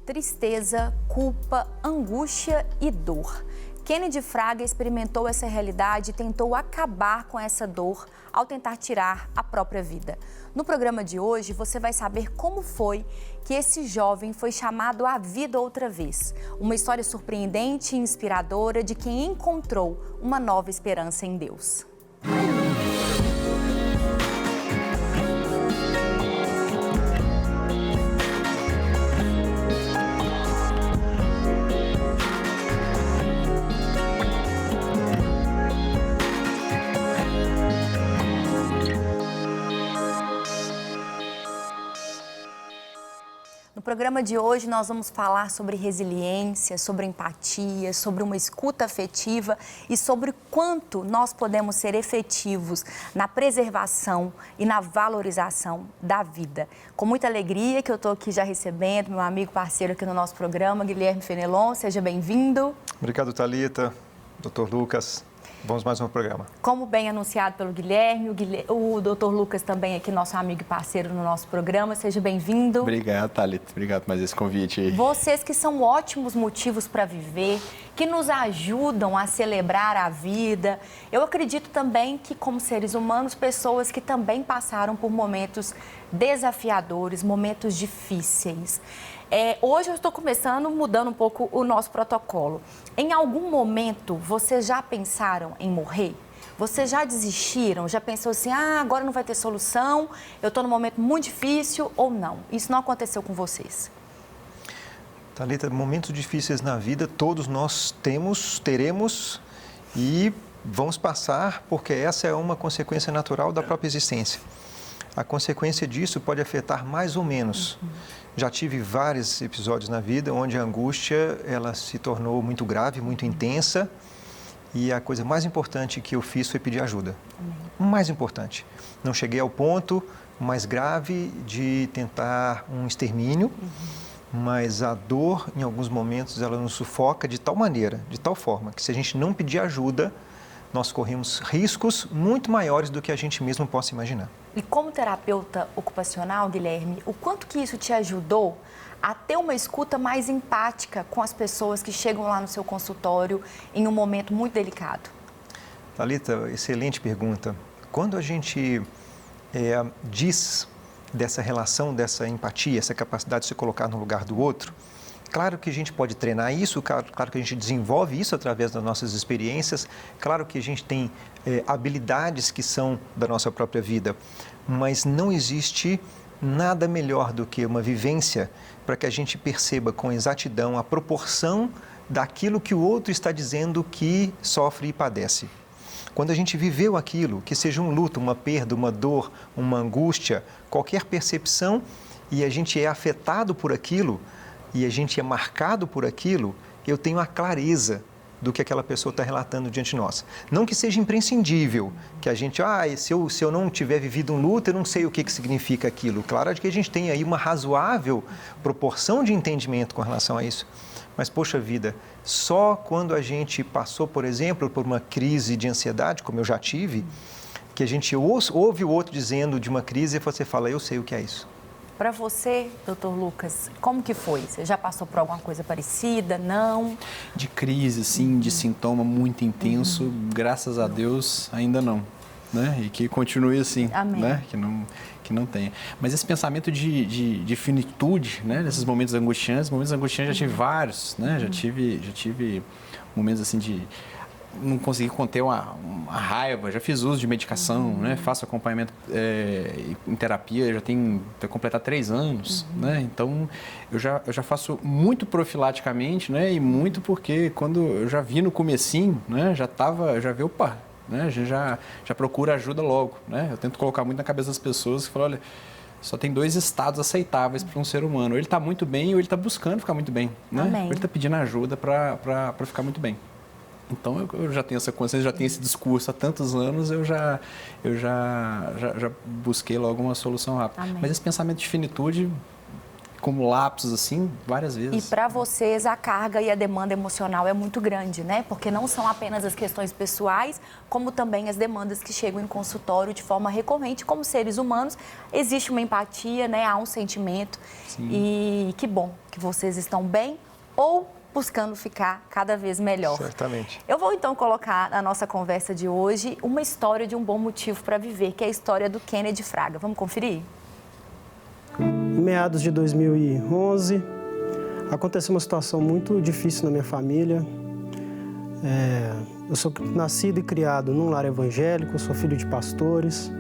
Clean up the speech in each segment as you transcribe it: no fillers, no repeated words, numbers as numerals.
tristeza, culpa, angústia e dor. Kennedy Fraga experimentou essa realidade e tentou acabar com essa dor ao tentar tirar a própria vida. No programa de hoje, você vai saber como foi que esse jovem foi chamado à vida outra vez. Uma história surpreendente e inspiradora de quem encontrou uma nova esperança em Deus. No programa de hoje, nós vamos falar sobre resiliência, sobre empatia, sobre uma escuta afetiva e sobre quanto nós podemos ser efetivos na preservação e na valorização da vida. Com muita alegria que eu estou aqui já recebendo meu amigo parceiro aqui no nosso programa, Guilherme Fenelon. Seja bem-vindo. Obrigado, Thalita, Dr. Lucas. Vamos mais um programa. Como bem anunciado pelo Guilherme, o Dr. Lucas também aqui, nosso amigo e parceiro no nosso programa. Seja bem-vindo. Obrigado, Thalita. Obrigado por mais esse convite aí. Vocês que são ótimos motivos para viver, que nos ajudam a celebrar a vida. Eu acredito também que, como seres humanos, pessoas que também passaram por momentos desafiadores, momentos difíceis. Hoje eu estou começando, mudando um pouco o nosso protocolo. Em algum momento, vocês já pensaram em morrer? Vocês já desistiram? Já pensou assim, agora não vai ter solução, eu estou num momento muito difícil ou não? Isso não aconteceu com vocês? Thalita, momentos difíceis na vida todos nós teremos e vamos passar porque essa é uma consequência natural da própria existência. A consequência disso pode afetar mais ou menos. Já tive vários episódios na vida onde a angústia ela se tornou muito grave, muito intensa e a coisa mais importante que eu fiz foi pedir ajuda. O mais importante. Não cheguei ao ponto mais grave de tentar um extermínio, mas a dor, em alguns momentos, ela nos sufoca de tal maneira, de tal forma, que se a gente não pedir ajuda, nós corremos riscos muito maiores do que a gente mesmo possa imaginar. E como terapeuta ocupacional, Guilherme, o quanto que isso te ajudou a ter uma escuta mais empática com as pessoas que chegam lá no seu consultório em um momento muito delicado? Thalita, excelente pergunta. Quando a gente diz dessa relação, dessa empatia, essa capacidade de se colocar no lugar do outro, claro que a gente pode treinar isso, claro que a gente desenvolve isso através das nossas experiências, claro que a gente tem habilidades que são da nossa própria vida, mas não existe nada melhor do que uma vivência para que a gente perceba com exatidão a proporção daquilo que o outro está dizendo que sofre e padece. Quando a gente viveu aquilo, que seja um luto, uma perda, uma dor, uma angústia, qualquer percepção, e a gente é afetado por aquilo, e a gente é marcado por aquilo, eu tenho a clareza do que aquela pessoa está relatando diante de nós. Não que seja imprescindível, que a gente, se eu não tiver vivido um luto, eu não sei o que significa aquilo. Claro que a gente tem aí uma razoável proporção de entendimento com relação a isso. Mas, poxa vida, só quando a gente passou, por exemplo, por uma crise de ansiedade, como eu já tive, que a gente ouve o outro dizendo de uma crise e você fala, eu sei o que é isso. Para você, doutor Lucas, como que foi? Você já passou por alguma coisa parecida? Não? De crise, sim, de sintoma muito intenso, graças a Deus, ainda não. Né? E que continue assim, né? Que não tenha. Mas esse pensamento de finitude, né? Nesses momentos angustiantes já tive vários, né? Já tive momentos assim de não consegui conter uma raiva, já fiz uso de medicação, né? Faço acompanhamento em terapia, já tenho completado 3 anos, né? Então, eu já faço muito profilaticamente, né? E muito porque quando eu já vi no comecinho, né? Já vi, opa, né? A gente já procura ajuda logo, né? Eu tento colocar muito na cabeça das pessoas que falam, olha, só tem 2 estados aceitáveis para um ser humano, ou ele está muito bem ou ele está buscando ficar muito bem, né? Ou ele está pedindo ajuda para ficar muito bem. Então, eu já tenho essa consciência, já tenho esse discurso há tantos anos, eu já busquei logo uma solução rápida. Amém. Mas esse pensamento de finitude como lapsos, assim, várias vezes. E para vocês a carga e a demanda emocional é muito grande, né? Porque não são apenas as questões pessoais, como também as demandas que chegam em consultório de forma recorrente. Como seres humanos, existe uma empatia, né? Há um sentimento. Sim. E que bom que vocês estão bem ou buscando ficar cada vez melhor. Certamente. Eu vou então colocar na nossa conversa de hoje uma história de um bom motivo para viver, que é a história do Kennedy Fraga. Vamos conferir? Em meados de 2011, aconteceu uma situação muito difícil na minha família. Eu sou nascido e criado num lar evangélico, sou filho de pastores.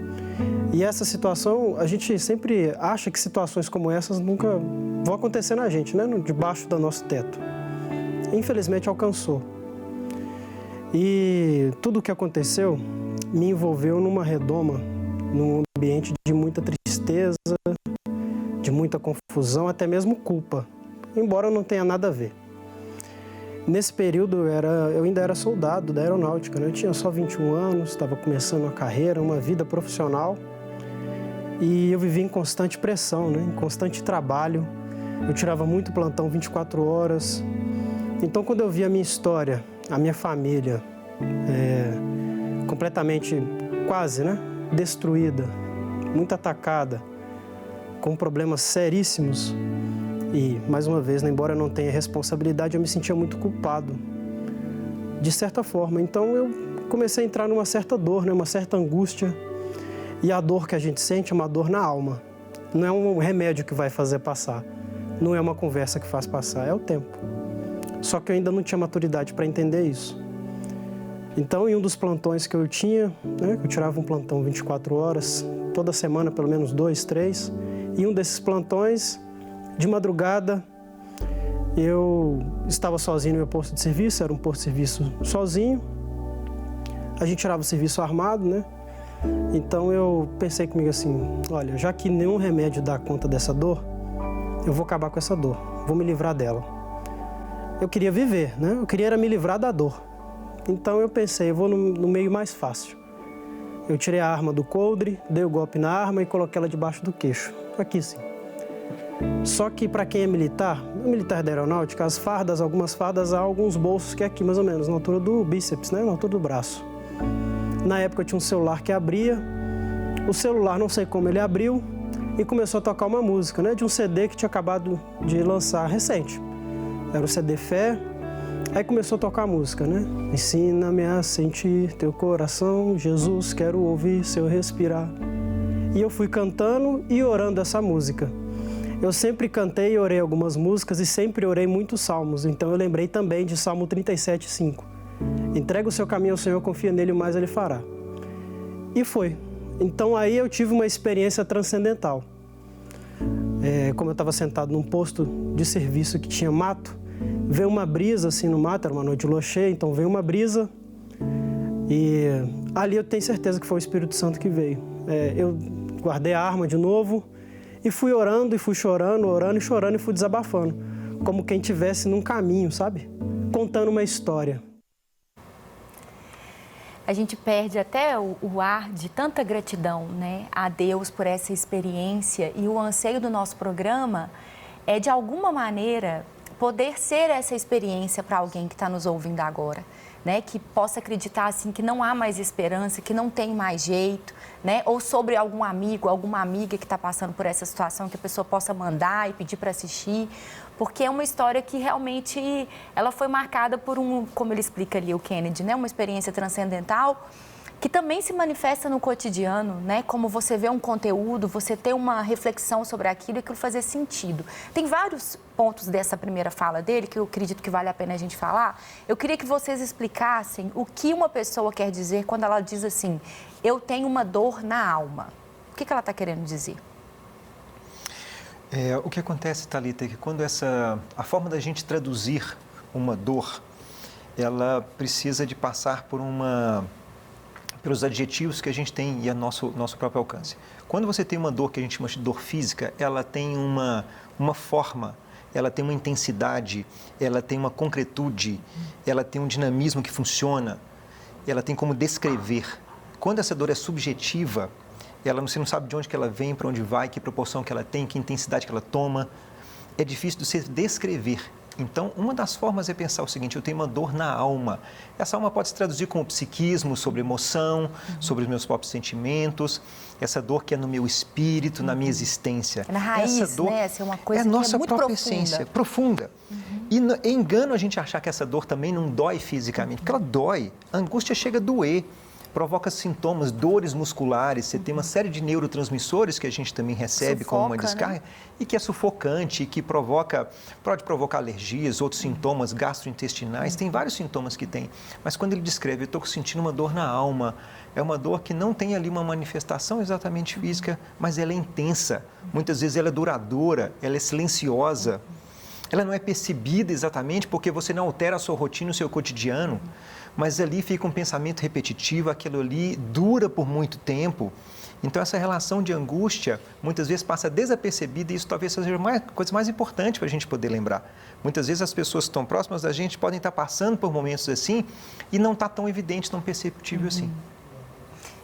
E essa situação, a gente sempre acha que situações como essas nunca vão acontecer na gente, né? Debaixo do nosso teto. Infelizmente alcançou. E tudo o que aconteceu me envolveu numa redoma, num ambiente de muita tristeza, de muita confusão, até mesmo culpa, embora não tenha nada a ver. Nesse período eu ainda era soldado da aeronáutica, né? Eu tinha só 21 anos, estava começando uma carreira, uma vida profissional e eu vivia em constante pressão, né? Em constante trabalho. Eu tirava muito plantão 24 horas. Então, quando eu vi a minha história, a minha família completamente, quase, né? Destruída, muito atacada, com problemas seríssimos. E, mais uma vez, embora eu não tenha responsabilidade, eu me sentia muito culpado, de certa forma. Então, eu comecei a entrar numa certa dor, né? Uma certa angústia. E a dor que a gente sente é uma dor na alma. Não é um remédio que vai fazer passar. Não é uma conversa que faz passar, é o tempo. Só que eu ainda não tinha maturidade para entender isso. Então, em um dos plantões que eu tinha, né? Eu tirava um plantão 24 horas, toda semana, pelo menos 2, 3. E um desses plantões, de madrugada, eu estava sozinho no meu posto de serviço, era um posto de serviço sozinho. A gente tirava o serviço armado, né? Então eu pensei comigo assim, olha, já que nenhum remédio dá conta dessa dor, eu vou acabar com essa dor, vou me livrar dela. Eu queria viver, né? Eu queria era me livrar da dor. Então eu pensei, eu vou no meio mais fácil. Eu tirei a arma do coldre, dei o golpe na arma e coloquei ela debaixo do queixo. Aqui sim. Só que para quem é militar da aeronáutica, as fardas, algumas fardas, há alguns bolsos que é aqui mais ou menos, na altura do bíceps, né? Na altura do braço. Na época eu tinha um celular que abria, o celular não sei como ele abriu e começou a tocar uma música, né? De um CD que tinha acabado de lançar recente. Era o CD Fé. Aí começou a tocar a música, né? Ensina-me a sentir teu coração, Jesus, quero ouvir seu respirar. E eu fui cantando e orando essa música. Eu sempre cantei e orei algumas músicas e sempre orei muitos salmos. Então eu lembrei também de Salmo 37:5. Entrega o seu caminho ao Senhor, confia nele, o mais ele fará. E foi. Então aí eu tive uma experiência transcendental. Como eu estava sentado num posto de serviço que tinha mato, veio uma brisa assim no mato, era uma noite de lua cheia, então veio uma brisa e ali eu tenho certeza que foi o Espírito Santo que veio. Eu guardei a arma de novo e fui orando e fui chorando, orando e chorando e fui desabafando, como quem estivesse num caminho, sabe? Contando uma história. A gente perde até o ar de tanta gratidão, né, a Deus por essa experiência, e o anseio do nosso programa é, de alguma maneira, poder ser essa experiência para alguém que está nos ouvindo agora, né? Que possa acreditar assim que não há mais esperança, que não tem mais jeito, né? Ou sobre algum amigo, alguma amiga que está passando por essa situação, que a pessoa possa mandar e pedir para assistir, porque é uma história que realmente ela foi marcada por como ele explica ali o Kennedy, né? Uma experiência transcendental que também se manifesta no cotidiano, né? Como você vê um conteúdo, você ter uma reflexão sobre aquilo e aquilo fazer sentido. Tem vários pontos dessa primeira fala dele que eu acredito que vale a pena a gente falar. Eu queria que vocês explicassem o que uma pessoa quer dizer quando ela diz assim, eu tenho uma dor na alma. O que ela está querendo dizer? O que acontece, Thalita, é que quando a forma da gente traduzir uma dor, ela precisa de passar pelos adjetivos que a gente tem e a nosso próprio alcance. Quando você tem uma dor que a gente chama de dor física, ela tem uma forma, ela tem uma intensidade, ela tem uma concretude, ela tem um dinamismo que funciona, ela tem como descrever. Quando essa dor é subjetiva, você não sabe de onde que ela vem, para onde vai, que proporção que ela tem, que intensidade que ela toma. é difícil de se descrever. Então, uma das formas é pensar o seguinte: eu tenho uma dor na alma. Essa alma pode se traduzir como psiquismo, sobre emoção, sobre os meus próprios sentimentos, essa dor que é no meu espírito, na minha existência. É na raiz, essa dor, né? Essa é uma coisa é a nossa que é muito própria profunda. essência, profunda. E é engano a gente achar que essa dor também não dói fisicamente, porque ela dói. A angústia chega a doer. Provoca sintomas, dores musculares, você tem uma série de neurotransmissores que a gente também recebe como uma descarga, né? E que é sufocante, que pode provocar alergias, outros sintomas gastrointestinais, tem vários sintomas que tem. Mas quando ele descreve, eu estou sentindo uma dor na alma, é uma dor que não tem ali uma manifestação exatamente física, mas ela é intensa, muitas vezes ela é duradoura, ela é silenciosa. Ela não é percebida exatamente porque você não altera a sua rotina, o seu cotidiano, mas ali fica um pensamento repetitivo, aquilo ali dura por muito tempo. Então, essa relação de angústia, muitas vezes passa desapercebida e isso talvez seja a coisa mais importante para a gente poder lembrar. Muitas vezes as pessoas que estão próximas da gente podem estar passando por momentos assim e não está tão evidente, tão perceptível assim.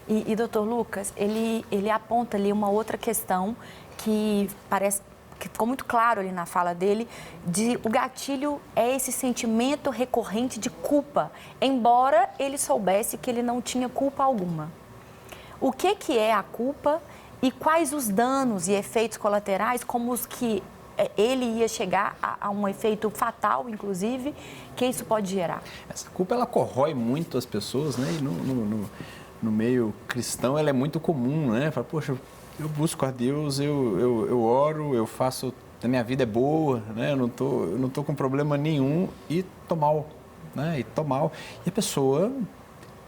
E doutor Lucas, ele aponta ali uma outra questão que parece que ficou muito claro ali na fala dele, de o gatilho é esse sentimento recorrente de culpa, embora ele soubesse que ele não tinha culpa alguma. O que é a culpa e quais os danos e efeitos colaterais, como os que ele ia chegar a um efeito fatal, inclusive, que isso pode gerar? Essa culpa, ela corrói muito as pessoas, né? E no meio cristão, ela é muito comum, né? Fala, poxa, eu busco a Deus, eu oro, eu faço, a minha vida é boa, né? Eu não tô com problema nenhum e tô mal, né? E tô mal. E a pessoa,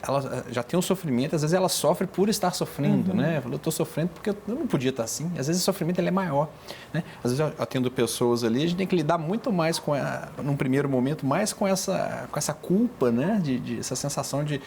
ela já tem um sofrimento, às vezes ela sofre por estar sofrendo, né? Eu estou sofrendo porque eu não podia estar assim. Às vezes o sofrimento ele é maior, né? Às vezes eu atendo pessoas ali, a gente tem que lidar muito mais num primeiro momento, mais com essa culpa, né? Essa sensação de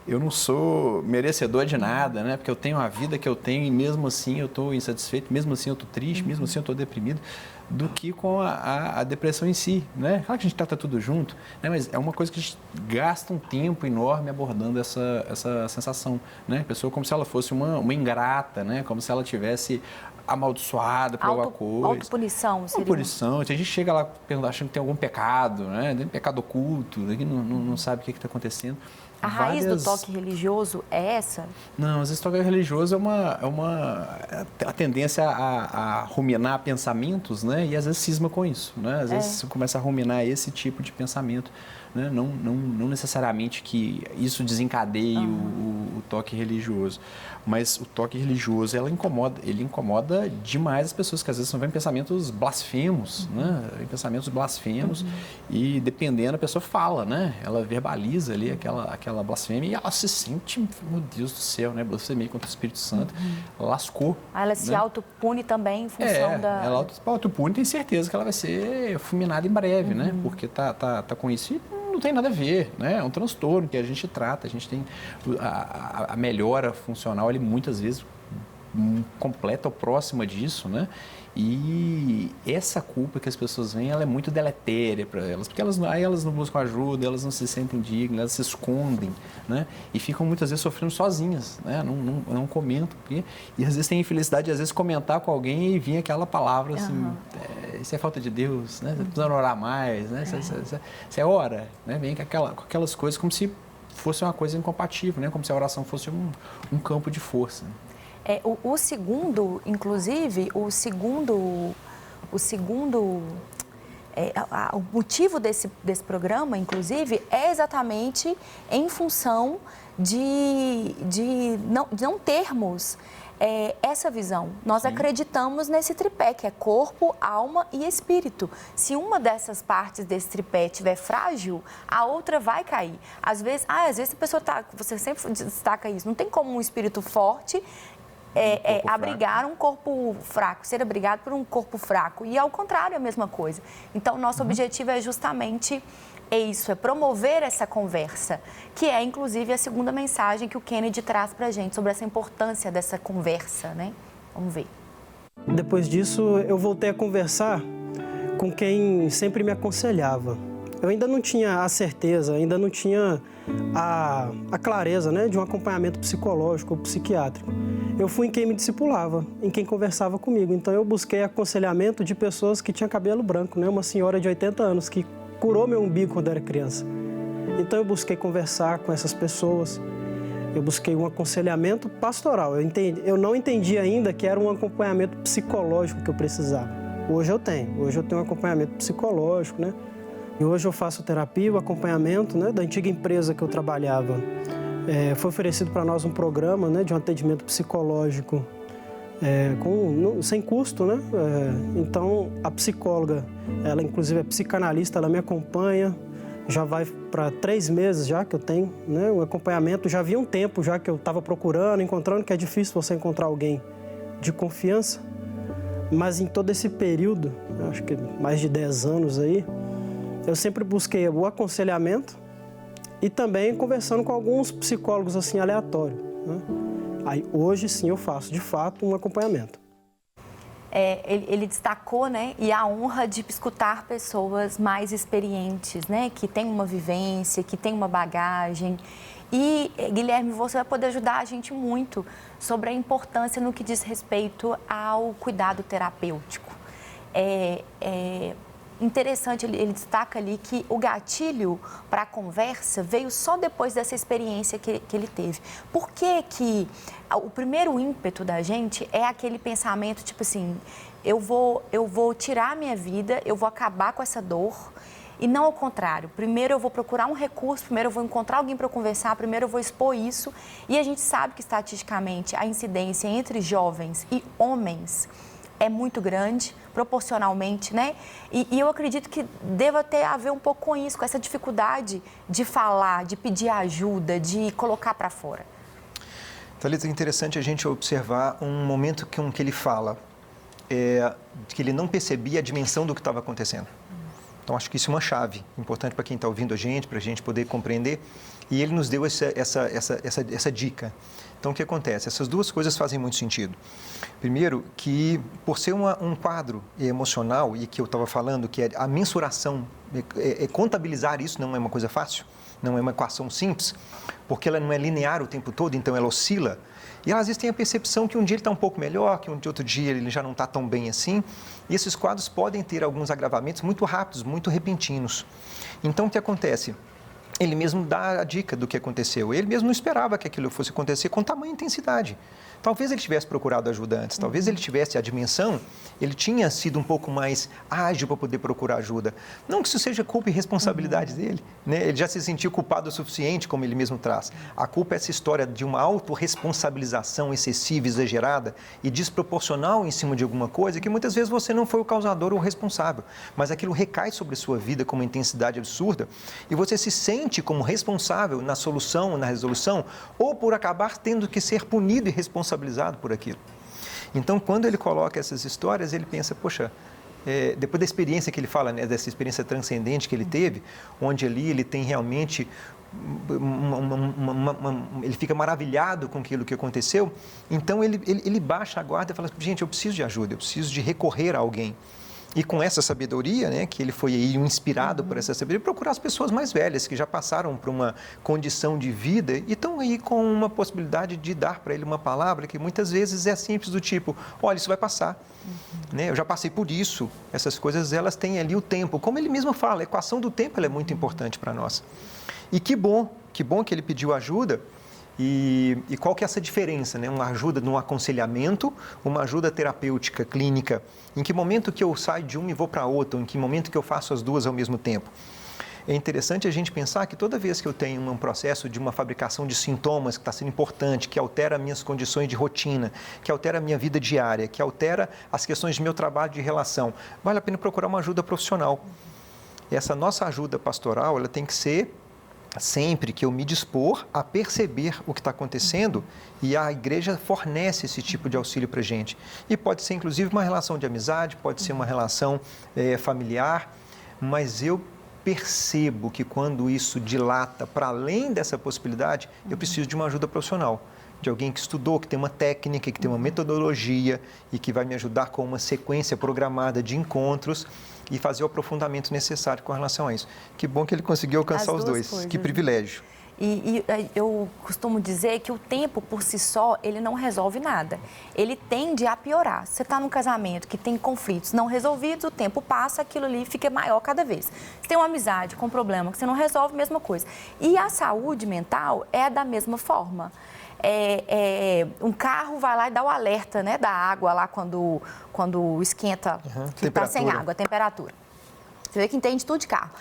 eu não sou merecedor de nada, né? Porque eu tenho a vida que eu tenho e mesmo assim eu estou insatisfeito, mesmo assim eu estou triste, mesmo assim eu estou deprimido, do que com a depressão em si, né? Claro que a gente trata tudo junto, né? Mas é uma coisa que a gente gasta um tempo enorme abordando essa sensação, né? A pessoa como se ela fosse uma ingrata, né? Como se ela tivesse amaldiçoada por alguma coisa. Autopunição seria? Autopunição. A gente chega lá achando que tem algum pecado, né? Tem um pecado oculto, que não sabe o que está acontecendo. A raiz do toque religioso é essa? Não, às vezes o toque religioso é a tendência a ruminar pensamentos, né? E às vezes cisma com isso, né? Às vezes você começa a ruminar esse tipo de pensamento, né? Não necessariamente que isso desencadeie o toque religioso, mas o toque religioso ele incomoda demais as pessoas, que às vezes vêm pensamentos blasfemos, né? Vem pensamentos blasfemos e dependendo a pessoa fala, né? Ela verbaliza ali aquela blasfêmia e ela se sente, meu Deus do céu, né? Blasfemia contra o Espírito Santo, lascou. Ela se autopune também em função da... Ela autopune, tem certeza que ela vai ser fulminada em breve, né? Porque tá com isso e não tem nada a ver, né? É um transtorno que a gente trata, a gente tem a melhora funcional ali muitas vezes completa ou próxima disso, né? E essa culpa que as pessoas veem, ela é muito deletéria para elas, porque elas não buscam ajuda, elas não se sentem dignas, elas se escondem, né? E ficam muitas vezes sofrendo sozinhas, né? Não comentam. E às vezes tem infelicidade de às vezes comentar com alguém e vir aquela palavra assim, isso é falta de Deus, né? Você precisa orar mais, né? Você ora, né? Vem com aquelas coisas como se fosse uma coisa incompatível, né? Como se a oração fosse um campo de força. O segundo, inclusive, o motivo desse programa, inclusive, é exatamente em função de não termos essa visão. Nós acreditamos nesse tripé, que é corpo, alma e espírito. Se uma dessas partes desse tripé estiver frágil, a outra vai cair. Às vezes a pessoa você sempre destaca isso, não tem como um espírito forte abrigar um corpo fraco, ser abrigado por um corpo fraco. E ao contrário, é a mesma coisa. Então, nosso objetivo é justamente isso, é promover essa conversa, que é, inclusive, a segunda mensagem que o Kennedy traz para a gente sobre essa importância dessa conversa, né? Vamos ver. Depois disso, eu voltei a conversar com quem sempre me aconselhava. eu ainda não tinha a certeza, ainda não tinha a clareza, né, de um acompanhamento psicológico ou psiquiátrico. Eu fui em quem me discipulava, em quem conversava comigo. Então, eu busquei aconselhamento de pessoas que tinham cabelo branco, né? Uma senhora de 80 anos que curou meu umbigo quando eu era criança. Então, eu busquei conversar com essas pessoas. Eu busquei um aconselhamento pastoral. Eu não entendi ainda que era um acompanhamento psicológico que eu precisava. Hoje eu tenho um acompanhamento psicológico, né? E hoje eu faço terapia, o acompanhamento, né, da antiga empresa que eu trabalhava. Foi oferecido para nós um programa, né, de um atendimento psicológico sem custo, né? Então, a psicóloga, ela inclusive é psicanalista, ela me acompanha. Já vai para 3 meses já que eu tenho, né, um acompanhamento. Já havia um tempo já que eu estava procurando, encontrando, que é difícil você encontrar alguém de confiança. Mas em todo esse período, acho que mais de 10 anos aí, eu sempre busquei o aconselhamento e também conversando com alguns psicólogos assim aleatórios, né? Aí hoje sim eu faço de fato um acompanhamento. Ele destacou, né, e a honra de escutar pessoas mais experientes, né, que têm uma vivência, que têm uma bagagem. E, Guilherme, você vai poder ajudar a gente muito sobre a importância no que diz respeito ao cuidado terapêutico. Interessante, ele destaca ali que o gatilho para a conversa veio só depois dessa experiência que ele teve. Por que o primeiro ímpeto da gente é aquele pensamento, tipo assim, eu vou tirar a minha vida, eu vou acabar com essa dor, e não ao contrário. Primeiro eu vou procurar um recurso, primeiro eu vou encontrar alguém para conversar, primeiro eu vou expor isso. E a gente sabe que, estatisticamente, a incidência entre jovens e homens é muito grande, proporcionalmente, né? E eu acredito que deva ter a ver um pouco com isso, com essa dificuldade de falar, de pedir ajuda, de colocar para fora. Thalita, é interessante a gente observar um momento que ele fala, que ele não percebia a dimensão do que estava acontecendo. Então, acho que isso é uma chave importante para quem está ouvindo a gente, para a gente poder compreender. E ele nos deu essa dica. Então, o que acontece? Essas duas coisas fazem muito sentido. Primeiro, que por ser um quadro emocional, e que eu estava falando, que a mensuração, contabilizar isso não é uma coisa fácil, não é uma equação simples, porque ela não é linear o tempo todo, então ela oscila. E às vezes tem a percepção que um dia ele está um pouco melhor, que outro dia ele já não está tão bem assim. E esses quadros podem ter alguns agravamentos muito rápidos, muito repentinos. Então, o que acontece? Ele mesmo dá a dica do que aconteceu. Ele mesmo não esperava que aquilo fosse acontecer com tamanha intensidade. Talvez ele tivesse procurado ajuda antes, talvez ele tivesse a dimensão, ele tinha sido um pouco mais ágil para poder procurar ajuda. Não que isso seja culpa e responsabilidade dele, né? Ele já se sentiu culpado o suficiente, como ele mesmo traz. A culpa é essa história de uma autorresponsabilização excessiva, exagerada e desproporcional em cima de alguma coisa, que muitas vezes você não foi o causador ou o responsável, mas aquilo recai sobre a sua vida com uma intensidade absurda e você se sente como responsável na solução, na resolução, ou por acabar tendo que ser punido e responsabilizado por aquilo. Então, quando ele coloca essas histórias, ele pensa, poxa, depois da experiência que ele fala, né, dessa experiência transcendente que ele teve, onde ali ele tem realmente, ele fica maravilhado com aquilo que aconteceu, então ele baixa a guarda e fala, gente, eu preciso de ajuda, eu preciso de recorrer a alguém. E com essa sabedoria, né, que ele foi aí inspirado por essa sabedoria, procurar as pessoas mais velhas, que já passaram por uma condição de vida e estão aí com uma possibilidade de dar para ele uma palavra que muitas vezes é simples do tipo, olha, isso vai passar. Né? Eu já passei por isso. Essas coisas, elas têm ali o tempo. Como ele mesmo fala, a equação do tempo ela é muito importante para nós. E que bom que ele pediu ajuda. E qual que é essa diferença, né? Uma ajuda no aconselhamento, uma ajuda terapêutica, clínica. Em que momento que eu saio de uma e vou para outra? Em que momento que eu faço as duas ao mesmo tempo? É interessante a gente pensar que toda vez que eu tenho um processo de uma fabricação de sintomas que está sendo importante, que altera minhas condições de rotina, que altera a minha vida diária, que altera as questões do meu trabalho de relação, vale a pena procurar uma ajuda profissional. Essa nossa ajuda pastoral, ela tem que ser sempre que eu me dispor a perceber o que está acontecendo, e a igreja fornece esse tipo de auxílio para a gente. E pode ser, inclusive, uma relação de amizade, pode ser uma relação familiar, mas eu percebo que quando isso dilata para além dessa possibilidade, eu preciso de uma ajuda profissional, de alguém que estudou, que tem uma técnica, que tem uma metodologia e que vai me ajudar com uma sequência programada de encontros e fazer o aprofundamento necessário com relação a isso. Que bom que ele conseguiu alcançar os dois. Coisas. Que privilégio. E eu costumo dizer que o tempo por si só, ele não resolve nada. Ele tende a piorar. Você está num casamento que tem conflitos não resolvidos, o tempo passa, aquilo ali fica maior cada vez. Você tem uma amizade com um problema que você não resolve, mesma coisa. E a saúde mental é da mesma forma. Um carro vai lá e dá o alerta, né, da água lá quando esquenta, que está sem água, a temperatura. Você vê que entende tudo de carro.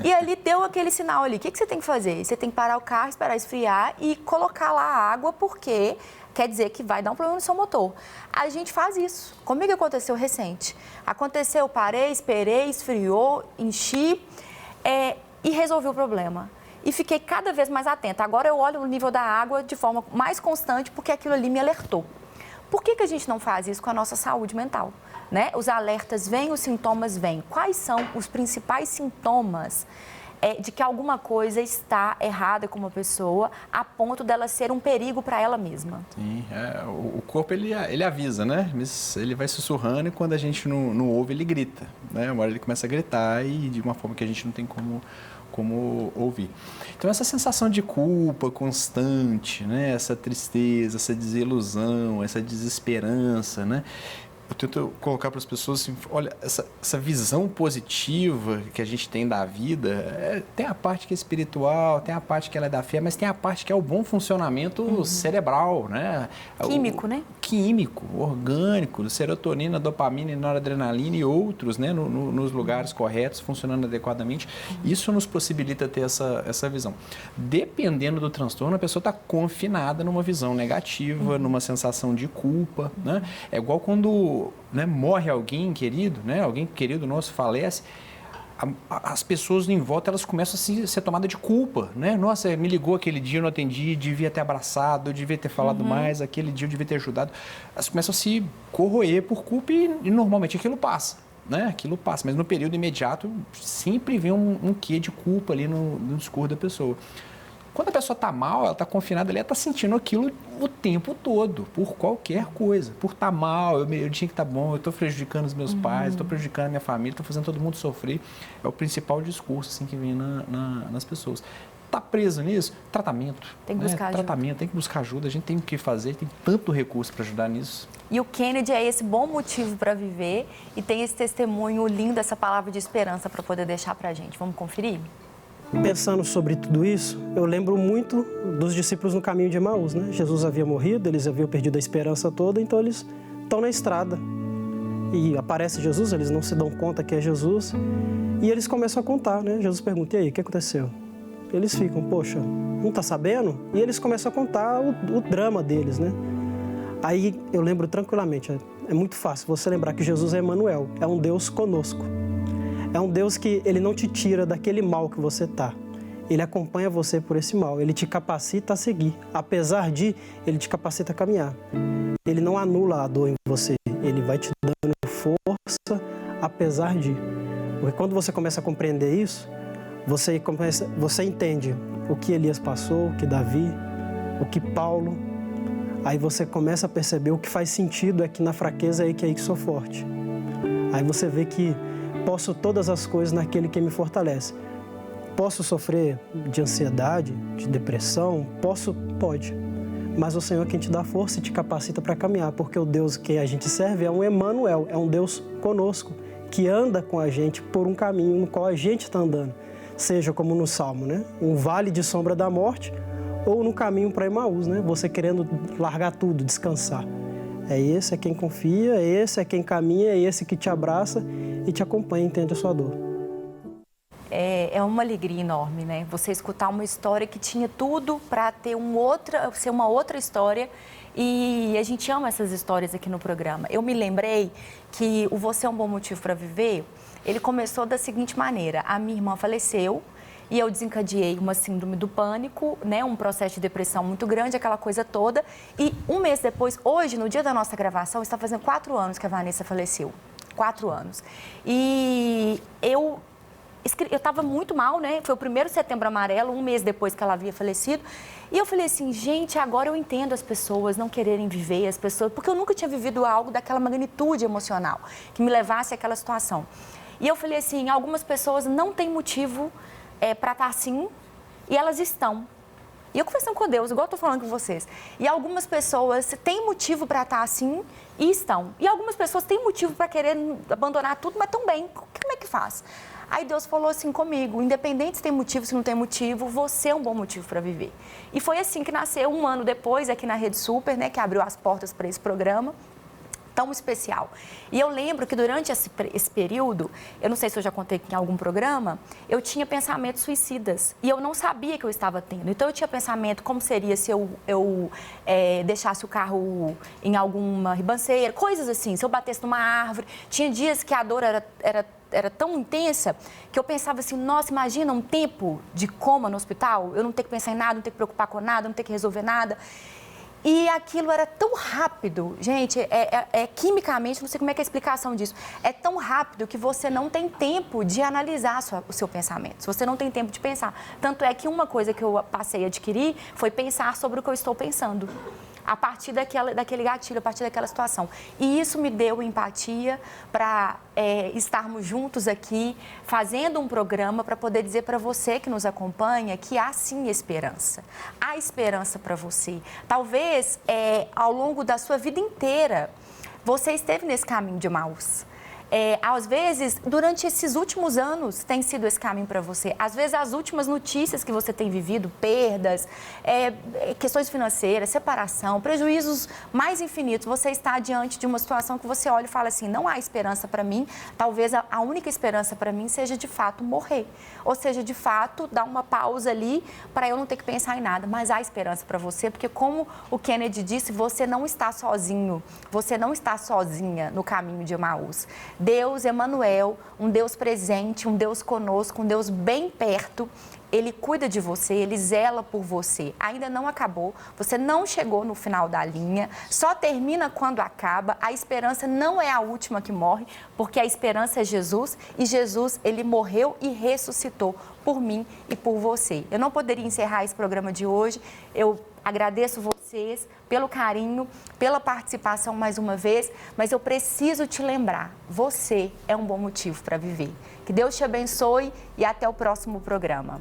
E ali deu aquele sinal ali. O que você tem que fazer? Você tem que parar o carro, esperar esfriar e colocar lá a água, porque quer dizer que vai dar um problema no seu motor. A gente faz isso. Comigo aconteceu recente. Aconteceu, parei, esperei, esfriou, enchi e resolvi o problema. E fiquei cada vez mais atenta. Agora eu olho o nível da água de forma mais constante, porque aquilo ali me alertou. Por que a gente não faz isso com a nossa saúde mental? Né? Os alertas vêm, os sintomas vêm. Quais são os principais sintomas de que alguma coisa está errada com uma pessoa a ponto dela ser um perigo para ela mesma? Sim, o corpo ele avisa, né? Mas ele vai sussurrando e quando a gente não ouve, ele grita. Né? Uma hora ele começa a gritar e de uma forma que a gente não tem como ouvir. Então, essa sensação de culpa constante, né? Essa tristeza, essa desilusão, essa desesperança, né? Eu tento colocar para as pessoas assim, olha, essa visão positiva que a gente tem da vida, tem a parte que é espiritual, tem a parte que ela é da fé, mas tem a parte que é o bom funcionamento cerebral, né? Químico, né? Químico, orgânico, serotonina, dopamina, noradrenalina e outros, né? Nos lugares corretos, funcionando adequadamente. Isso nos possibilita ter essa visão. Dependendo do transtorno, a pessoa está confinada numa visão negativa, numa sensação de culpa, né? É igual quando morre alguém querido, né? Alguém querido nosso falece, as pessoas em volta elas começam a ser tomadas de culpa, né? Nossa, me ligou aquele dia, eu não atendi, devia ter abraçado, eu devia ter falado mais, aquele dia eu devia ter ajudado. Elas começam a se corroer por culpa e normalmente aquilo passa, né? Aquilo passa, mas no período imediato sempre vem um quê de culpa ali no discurso da pessoa. Quando a pessoa está mal, ela está confinada ali, ela está sentindo aquilo o tempo todo, por qualquer coisa. Por estar mal, eu tinha que estar bom, eu estou prejudicando os meus pais, estou prejudicando a minha família, estou fazendo todo mundo sofrer. É o principal discurso assim, que vem nas pessoas. Está preso nisso? Tratamento. Tem que buscar ajuda. Tratamento, tem que buscar ajuda, a gente tem que fazer, tem tanto recurso para ajudar nisso. E o Kennedy é esse bom motivo para viver e tem esse testemunho lindo, essa palavra de esperança para poder deixar para a gente. Vamos conferir? Pensando sobre tudo isso, eu lembro muito dos discípulos no caminho de Emaús, né? Jesus havia morrido, eles haviam perdido a esperança toda, então eles estão na estrada. E aparece Jesus, eles não se dão conta que é Jesus, e eles começam a contar, né? Jesus pergunta, e aí, o que aconteceu? Eles ficam, poxa, não está sabendo? E eles começam a contar o drama deles, né? Aí eu lembro tranquilamente, é muito fácil você lembrar que Jesus é Emmanuel, é um Deus conosco. É um Deus que ele não te tira daquele mal que você está. Ele acompanha você por esse mal. Ele te capacita a seguir. Apesar de, ele te capacita a caminhar. Ele não anula a dor em você. Ele vai te dando força, apesar de. Porque quando você começa a compreender isso, você entende o que Elias passou, o que Davi, o que Paulo. Aí você começa a perceber o que faz sentido é que na fraqueza é que sou forte. Aí você vê que posso todas as coisas naquele que me fortalece. Posso sofrer de ansiedade, de depressão? Pode. Mas o Senhor é quem te dá força e te capacita para caminhar, porque o Deus que a gente serve é um Emmanuel, é um Deus conosco, que anda com a gente por um caminho no qual a gente está andando. Seja como no Salmo, né? Um vale de sombra da morte, ou no caminho para Emaús, né? Você querendo largar tudo, descansar. É esse quem confia, é esse quem caminha, é esse que te abraça e te acompanha e entende a sua dor. É uma alegria enorme, né? Você escutar uma história que tinha tudo para ter ser uma outra história e a gente ama essas histórias aqui no programa. Eu me lembrei que o Você é um Bom Motivo para Viver, ele começou da seguinte maneira. A minha irmã faleceu e eu desencadeei uma síndrome do pânico, né? Um processo de depressão muito grande, aquela coisa toda. E um mês depois, hoje, no dia da nossa gravação, está fazendo 4 anos que a Vanessa faleceu. 4 anos. E eu eu estava muito mal, né? Foi o primeiro Setembro Amarelo, um mês depois que ela havia falecido. E eu falei assim, gente, agora eu entendo as pessoas não quererem viver, as pessoas... Porque eu nunca tinha vivido algo daquela magnitude emocional, que me levasse àquela situação. E eu falei assim, algumas pessoas não têm motivo para estar assim, e elas estão. E eu conversando com Deus, igual eu estou falando com vocês. E algumas pessoas têm motivo para estar assim e estão. E algumas pessoas têm motivo para querer abandonar tudo, mas estão bem. Como é que faz? Aí Deus falou assim comigo, independente se tem motivo, se não tem motivo, você é um bom motivo para viver. E foi assim que nasceu, um ano depois, aqui na Rede Super, né, que abriu as portas para esse programa tão especial. E eu lembro que durante esse período, eu não sei se eu já contei em algum programa, eu tinha pensamentos suicidas e eu não sabia que eu estava tendo. Então eu tinha pensamento como seria se eu deixasse o carro em alguma ribanceira, coisas assim, se eu batesse numa árvore. Tinha dias que a dor era tão intensa que eu pensava assim, nossa, imagina um tempo de coma no hospital, eu não ter que pensar em nada, não ter que preocupar com nada, não ter que resolver nada. E aquilo era tão rápido, gente, quimicamente, não sei como é que é a explicação disso, é tão rápido que você não tem tempo de analisar o seu pensamento, você não tem tempo de pensar. Tanto é que uma coisa que eu passei a adquirir foi pensar sobre o que eu estou pensando, a partir daquele gatilho, a partir daquela situação. E isso me deu empatia para estarmos juntos aqui, fazendo um programa para poder dizer para você que nos acompanha que há sim esperança. Há esperança para você. Talvez, ao longo da sua vida inteira, você esteve nesse caminho de Emaús. Às vezes, durante esses últimos anos, tem sido esse caminho para você. Às vezes, as últimas notícias que você tem vivido, perdas, questões financeiras, separação, prejuízos mais infinitos, você está diante de uma situação que você olha e fala assim, não há esperança para mim, talvez a única esperança para mim seja, de fato, morrer. Ou seja, de fato, dar uma pausa ali para eu não ter que pensar em nada. Mas há esperança para você, porque como o Kennedy disse, você não está sozinho, você não está sozinha no caminho de Emaús. Deus, Emanuel, um Deus presente, um Deus conosco, um Deus bem perto, Ele cuida de você, Ele zela por você. Ainda não acabou, você não chegou no final da linha, só termina quando acaba. A esperança não é a última que morre, porque a esperança é Jesus e Jesus, Ele morreu e ressuscitou por mim e por você. Eu não poderia encerrar esse programa de hoje, eu agradeço vocês pelo carinho, pela participação mais uma vez, mas eu preciso te lembrar, você é um bom motivo para viver. Que Deus te abençoe e até o próximo programa.